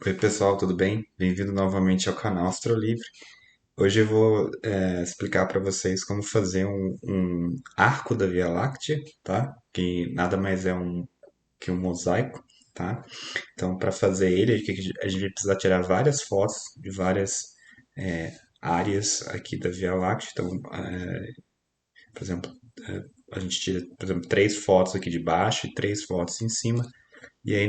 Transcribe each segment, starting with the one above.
Oi pessoal, tudo bem? Bem-vindo novamente ao canal Astrolivre. Hoje eu vou explicar para vocês como fazer um arco da Via Láctea, tá? Que nada mais é que um mosaico, tá? Então, para fazer ele, a gente vai precisar tirar várias fotos de várias áreas aqui da Via Láctea. Então, por exemplo, a gente tira, por exemplo, três fotos aqui de baixo e três fotos em cima. E aí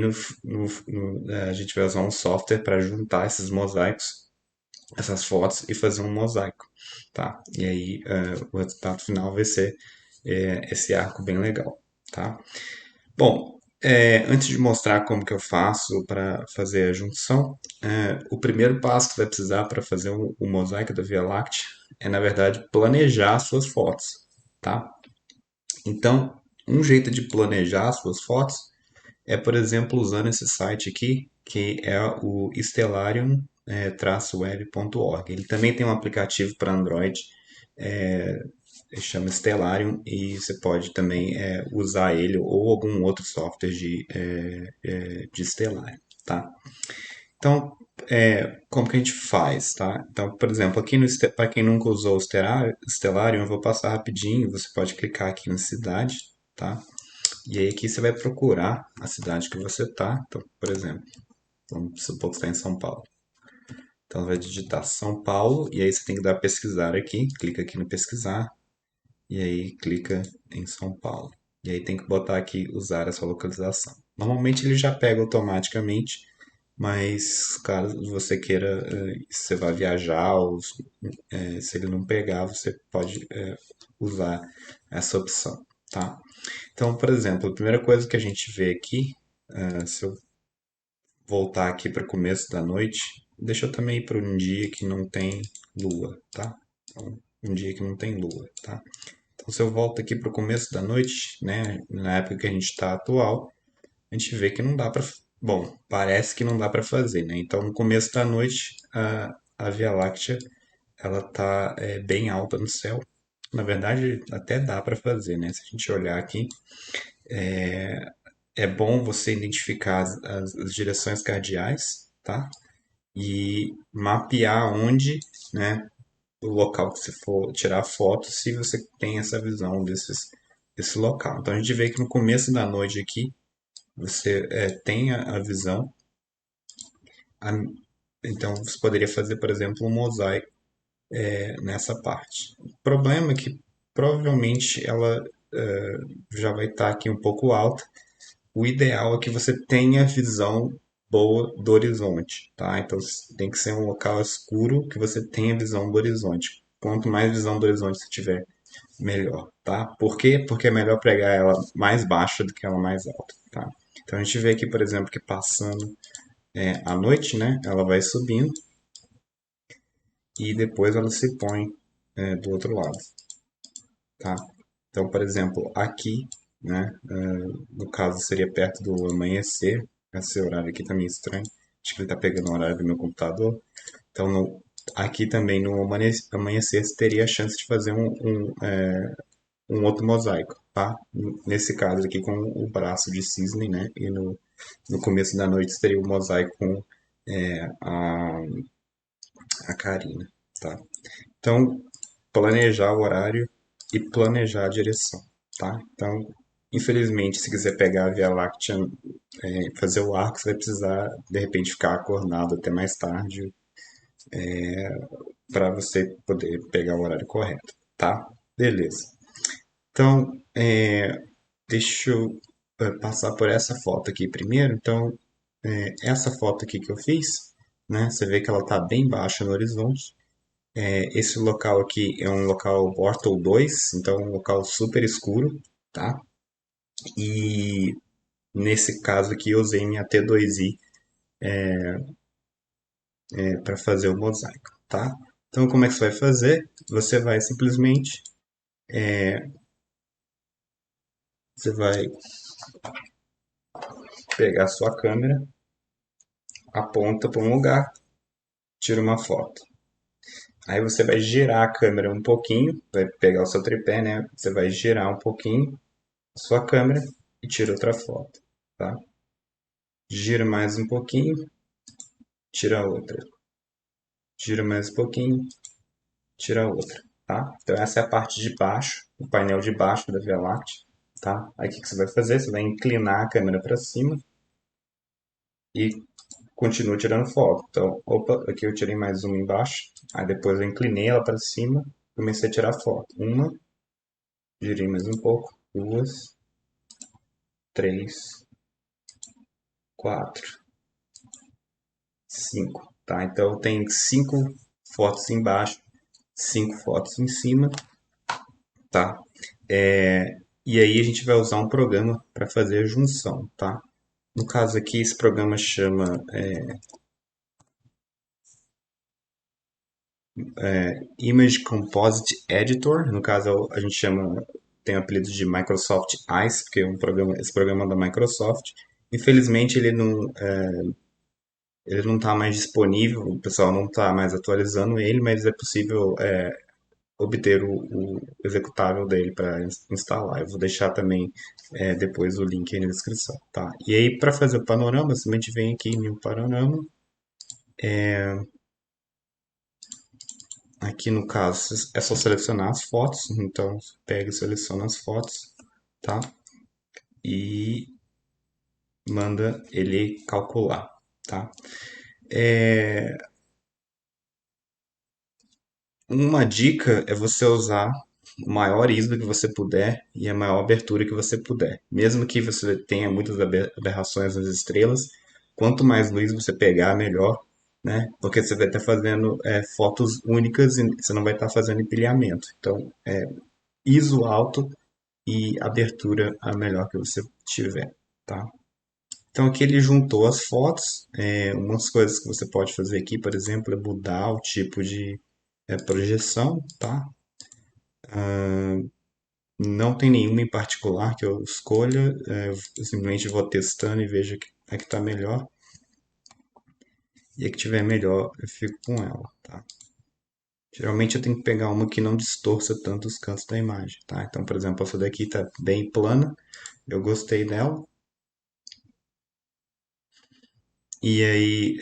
a gente vai usar um software para juntar esses mosaicos, essas fotos e fazer um mosaico, tá? E aí o resultado final vai ser esse arco bem legal, tá? Bom, antes de mostrar como que eu faço para fazer a junção, o primeiro passo que você vai precisar para fazer o mosaico da Via Láctea é, na verdade, planejar as suas fotos, tá? Então, um jeito de planejar as suas fotos é, por exemplo, usando esse site aqui, que é o stellarium-web.org. Ele também tem um aplicativo para Android, ele chama Stellarium, e você pode também usar ele ou algum outro software de Stellarium, tá? Então, como que a gente faz, tá? Então, por exemplo, aqui no para quem nunca usou o Stellarium, eu vou passar rapidinho. Você pode clicar aqui na cidade, tá? E aí aqui você vai procurar a cidade que você tá. Então, por exemplo, vamos supor que você está em São Paulo. Então, vai digitar São Paulo e aí você tem que dar pesquisar aqui. Clica aqui no pesquisar e aí clica em São Paulo. E aí tem que botar aqui usar essa localização. Normalmente ele já pega automaticamente, mas caso você queira, você vai viajar, ou se ele não pegar, você pode usar essa opção, tá? Então, por exemplo, a primeira coisa que a gente vê aqui, se eu voltar aqui para o começo da noite, deixa eu também ir para um dia que não tem lua, tá? Então, um dia que não tem lua, tá? Então, se eu volto aqui para o começo da noite, né, na época que a gente está atual, a gente vê que não dá para. Bom, parece que não dá para fazer, né? Então, no começo da noite, a Via Láctea ela tá bem alta no céu. Na verdade, até dá para fazer, né? Se a gente olhar aqui, é bom você identificar as direções cardeais, tá? E mapear onde, né, o local que você for tirar foto, se você tem essa visão desse local. Então a gente vê que no começo da noite aqui, você tem a visão. A- então você poderia fazer, por exemplo, um mosaico nessa parte. O problema é que provavelmente ela já vai estar aqui um pouco alta. O ideal é que você tenha visão boa do horizonte, tá? Então tem que ser um local escuro que você tenha visão do horizonte. Quanto mais visão do horizonte você tiver, melhor, tá? Por quê? Porque é melhor pregar ela mais baixa do que ela mais alta, tá? Então a gente vê aqui, por exemplo, que passando a noite, né? Ela vai subindo e depois ela se põe do outro lado, tá? Então, por exemplo, aqui, né, no caso seria perto do amanhecer. Esse horário aqui tá meio estranho, acho que ele tá pegando o horário do meu computador. Então, aqui também no amanhecer você teria a chance de fazer um outro mosaico, tá? Nesse caso aqui com o braço de cisne, né, e no começo da noite teria o mosaico com a Karina, tá? Então, planejar o horário e planejar a direção, tá? Então, infelizmente, se quiser pegar a Via Láctea, fazer o arco, você vai precisar, de repente, ficar acordado até mais tarde para você poder pegar o horário correto, tá? Beleza. Então, deixa eu passar por essa foto aqui primeiro. Então, essa foto aqui que eu fiz, né? Você vê que ela está bem baixa no horizonte. Esse local aqui é um local Portal 2, então é um local super escuro, tá? E nesse caso aqui eu usei minha T2i para fazer o mosaico, tá? Então como é que você vai fazer? Você vai simplesmente, você vai pegar a sua câmera, aponta para um lugar, tira uma foto. Aí você vai girar a câmera um pouquinho, vai pegar o seu tripé, né? Você vai girar um pouquinho a sua câmera e tira outra foto, tá? Gira mais um pouquinho, tira a outra. Gira mais um pouquinho, tira a outra, tá? Então essa é a parte de baixo, o painel de baixo da Via Láctea, tá? Aí o que que você vai fazer? Você vai inclinar a câmera para cima e continua tirando foto. Então, opa, aqui eu tirei mais uma embaixo, aí depois eu inclinei ela para cima, comecei a tirar foto. Uma, girei mais um pouco, duas, três, quatro, cinco, tá? Então tem cinco fotos embaixo, cinco fotos em cima, tá? E aí a gente vai usar um programa para fazer a junção, tá? No caso aqui, esse programa chama Image Composite Editor. No caso, a gente chama, tem o apelido de Microsoft Ice, porque é um programa, esse programa é da Microsoft. Infelizmente, ele não está mais disponível, o pessoal não está mais atualizando ele, mas é possível obter o executável dele para instalar. Eu vou deixar também depois o link aí na descrição, tá? E aí, para fazer o panorama, a gente vem aqui em um panorama. Aqui no caso é só selecionar as fotos, então pega e seleciona as fotos, tá? E manda ele calcular, tá? É, uma dica é você usar o maior ISO que você puder e a maior abertura que você puder. Mesmo que você tenha muitas aberrações nas estrelas, quanto mais luz você pegar, melhor, né? Porque você vai estar fazendo fotos únicas e você não vai estar fazendo empilhamento. Então, ISO alto e abertura a melhor que você tiver, tá? Então aqui ele juntou as fotos. Umas coisas que você pode fazer aqui, por exemplo, é mudar o tipo de projeção, tá? Não tem nenhuma em particular que eu escolha, eu simplesmente vou testando e vejo a que está melhor. E a que tiver melhor, eu fico com ela, tá? Geralmente eu tenho que pegar uma que não distorça tanto os cantos da imagem, tá? Então, por exemplo, essa daqui está bem plana, eu gostei dela. E aí,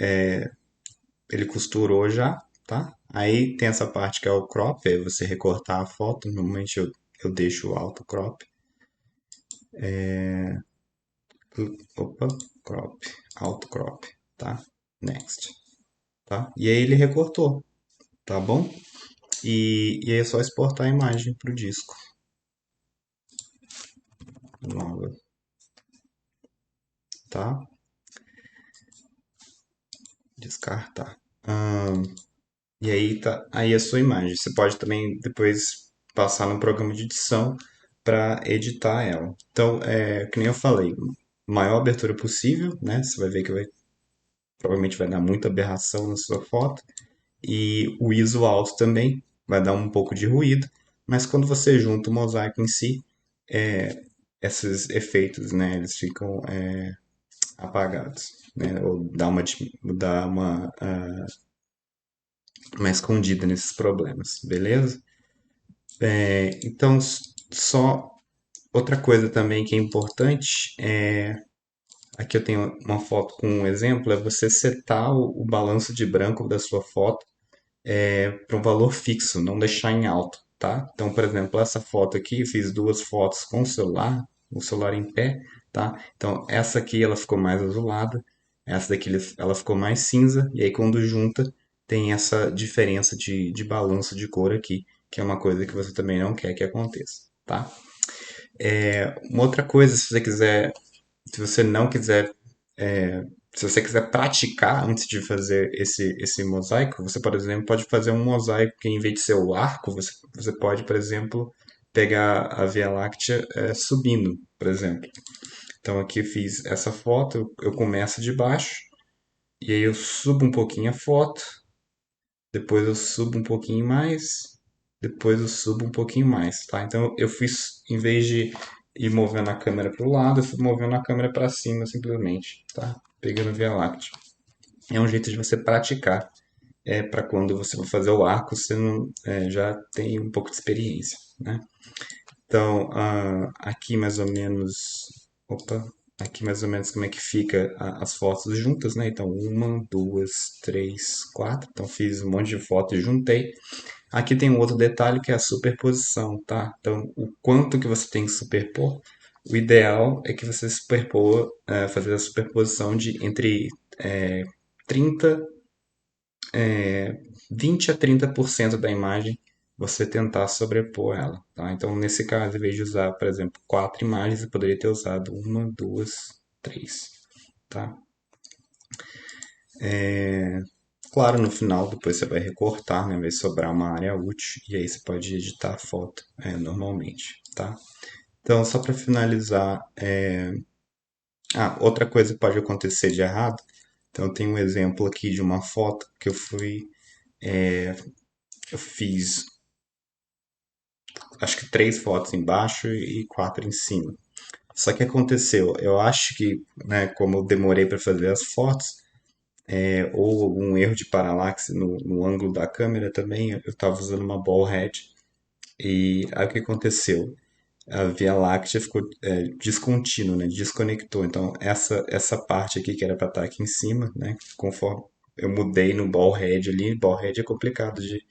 ele costurou já, tá? Aí tem essa parte que é o crop, aí você recortar a foto. Normalmente eu deixo o auto crop. Opa, crop, auto crop, tá? Next, tá? E aí ele recortou, tá bom? E aí é só exportar a imagem pro disco. Nova, tá? Descartar. E aí tá aí a sua imagem. Você pode também depois passar no programa de edição para editar ela. Então, que nem eu falei, maior abertura possível, né? Você vai ver que provavelmente vai dar muita aberração na sua foto. E o ISO alto também vai dar um pouco de ruído. Mas quando você junta o mosaico em si, esses efeitos, né? Eles ficam apagados, né? Ou dá uma escondida nesses problemas, beleza? Então, só outra coisa também que é importante aqui eu tenho uma foto com um exemplo, é você setar o balanço de branco da sua foto para um valor fixo, não deixar em alto, tá? Então, por exemplo, essa foto aqui, eu fiz duas fotos com o celular em pé, tá? Então, essa aqui ela ficou mais azulada, essa daqui ela ficou mais cinza, e aí quando junta tem essa diferença de balanço de cor aqui, que é uma coisa que você também não quer que aconteça, tá? Uma outra coisa, se você não quiser, se você quiser praticar antes de fazer esse mosaico, você, por exemplo, pode fazer um mosaico que, em vez de ser o arco, você pode, por exemplo, pegar a Via Láctea subindo, por exemplo. Então aqui eu fiz essa foto, eu começo de baixo, e aí eu subo um pouquinho a foto, depois eu subo um pouquinho mais, depois eu subo um pouquinho mais, tá? Então eu fiz, em vez de ir movendo a câmera para o lado, eu fui movendo a câmera para cima simplesmente, tá? Pegando Via Láctea. É um jeito de você praticar, para quando você for fazer o arco, você não, já tem um pouco de experiência, né? Então, aqui mais ou menos, opa, aqui mais ou menos como é que fica as fotos juntas, né? Então, uma, duas, três, quatro. Então, fiz um monte de fotos e juntei. Aqui tem um outro detalhe que é a superposição, tá? Então, o quanto que você tem que superpor, o ideal é que você superpoa, fazer a superposição de entre 30, 20 a 30% da imagem, você tentar sobrepor ela, tá? Então, nesse caso, em vez de usar, por exemplo, quatro imagens, eu poderia ter usado uma, duas, três, tá? Claro, no final, depois você vai recortar, né? Vai sobrar uma área útil e aí você pode editar a foto normalmente, tá? Então, só para finalizar, outra coisa que pode acontecer de errado. Então, tem um exemplo aqui de uma foto que eu fiz, acho que três fotos embaixo e quatro em cima. Só que aconteceu, eu acho que, né, como eu demorei para fazer as fotos, ou algum erro de paralaxe no ângulo da câmera também, eu estava usando uma ball head. E aí o que aconteceu? A Via Láctea ficou descontínua, né? Desconectou. Então, essa parte aqui que era para estar aqui em cima, né? Conforme eu mudei no ball head ali, ball head é complicado de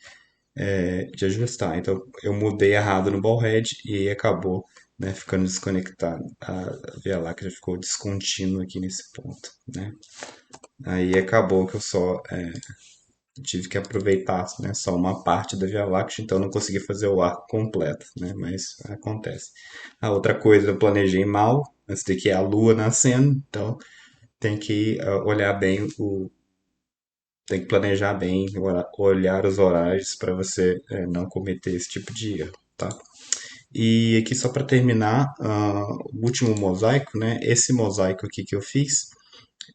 ajustar. Então, eu mudei errado no ball head e aí acabou, né, ficando desconectado. A Via Láctea ficou descontínua aqui nesse ponto, né? Aí acabou que eu só tive que aproveitar, né, só uma parte da Via Láctea, então não consegui fazer o arco completo, né, mas acontece. A outra coisa eu planejei mal, essa daqui é a Lua nascendo, então tem que olhar bem tem que planejar bem, olhar os horários para você não cometer esse tipo de erro, tá? E aqui só para terminar, o último mosaico, né? Esse mosaico aqui que eu fiz,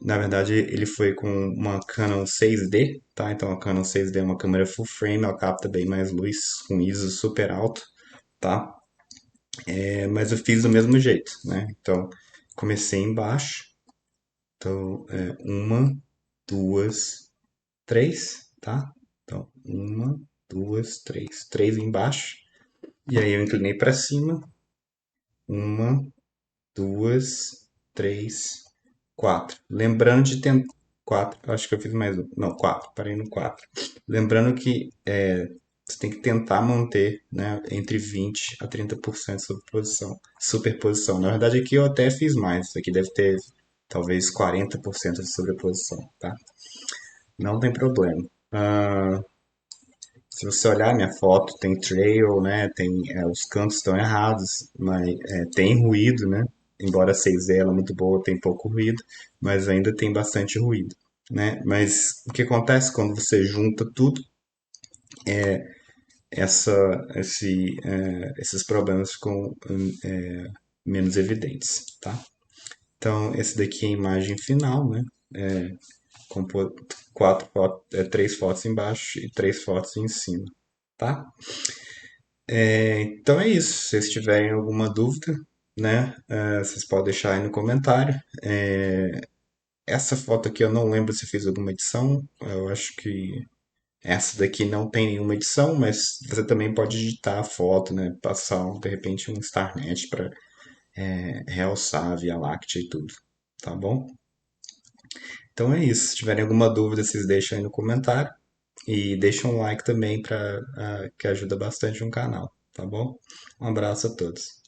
na verdade, ele foi com uma Canon 6D, tá? Então a Canon 6D é uma câmera full frame, ela capta bem mais luz, com ISO super alto, tá? Mas eu fiz do mesmo jeito, né? Então comecei embaixo, então uma, duas, três, tá? Então uma, duas, três, três embaixo, e aí eu inclinei para cima, uma, duas, três, quatro. Lembrando de tentar. Quatro, acho que eu fiz mais um. Não, quatro, parei no quatro. Lembrando que você tem que tentar manter, né, entre 20 a 30% de superposição. Superposição. Na verdade, aqui eu até fiz mais. Isso aqui deve ter talvez 40% de sobreposição, tá? Não tem problema. Se você olhar minha foto, tem trail, né? Tem, os cantos estão errados, mas tem ruído, né? Embora a 6D ela é muito boa, tem pouco ruído, mas ainda tem bastante ruído, né? Mas o que acontece quando você junta tudo, esses problemas ficam menos evidentes, tá? Então, esse daqui é a imagem final, né? Com três fotos embaixo e três fotos em cima, tá? Então é isso. Se vocês tiverem alguma dúvida, né, vocês podem deixar aí no comentário. Essa foto aqui eu não lembro se fiz alguma edição. Eu acho que essa daqui não tem nenhuma edição, mas você também pode editar a foto, né, passar de repente um StarNet para realçar a Via Láctea e tudo, tá bom? Então é isso. Se tiverem alguma dúvida, vocês deixam aí no comentário e deixam um like também para que ajuda bastante o canal, tá bom? Um abraço a todos.